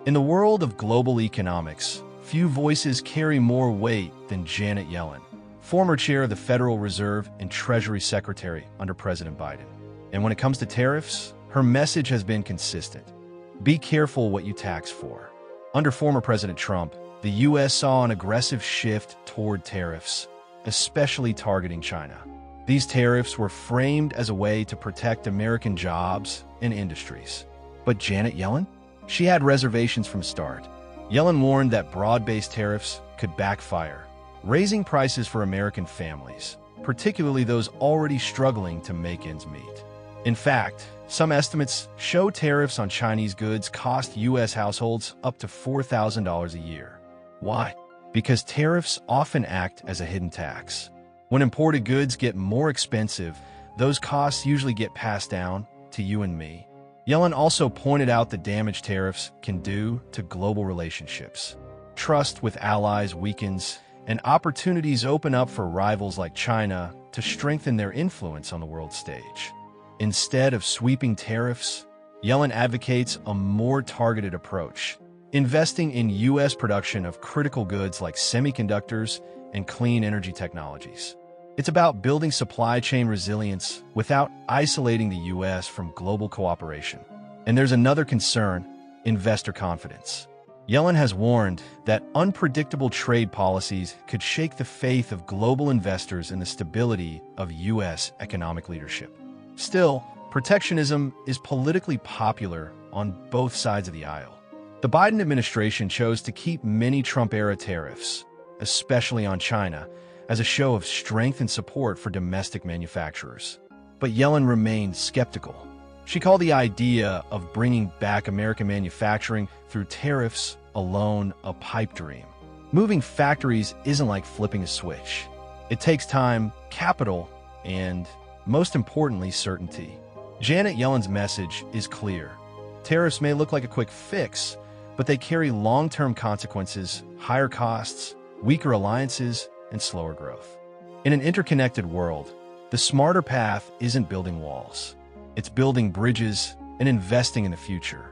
In the world of global economics, few voices carry more weight than Janet Yellen, former chair of the Federal Reserve and Treasury Secretary under President Biden. And when it comes to tariffs, her message has been consistent. Be careful what you tax for. Under former President Trump, the U.S. saw an aggressive shift toward tariffs, especially targeting China. These tariffs were framed as a way to protect American jobs and industries. But Janet Yellen? She had reservations from the start. Yellen warned that broad-based tariffs could backfire, raising prices for American families, particularly those already struggling to make ends meet. In fact, some estimates show tariffs on Chinese goods cost U.S. households up to $4,000 a year. Why? Because tariffs often act as a hidden tax. When imported goods get more expensive, those costs usually get passed down to you and me. Yellen also pointed out the damage tariffs can do to global relationships. Trust with allies weakens, and opportunities open up for rivals like China to strengthen their influence on the world stage. Instead of sweeping tariffs, Yellen advocates a more targeted approach, investing in U.S. production of critical goods like semiconductors and clean energy technologies. It's about building supply chain resilience without isolating the U.S. from global cooperation. And there's another concern: investor confidence. Yellen has warned that unpredictable trade policies could shake the faith of global investors in the stability of U.S. economic leadership. Still, protectionism is politically popular on both sides of the aisle. The Biden administration chose to keep many Trump-era tariffs, especially on China, as a show of strength and support for domestic manufacturers. But Yellen remained skeptical. She called the idea of bringing back American manufacturing through tariffs alone a pipe dream. Moving factories isn't like flipping a switch. It takes time, capital, and, most importantly, certainty. Janet Yellen's message is clear. Tariffs may look like a quick fix, but they carry long-term consequences: higher costs, weaker alliances, and slower growth. In an interconnected world, the smarter path isn't building walls. It's building bridges and investing in the future.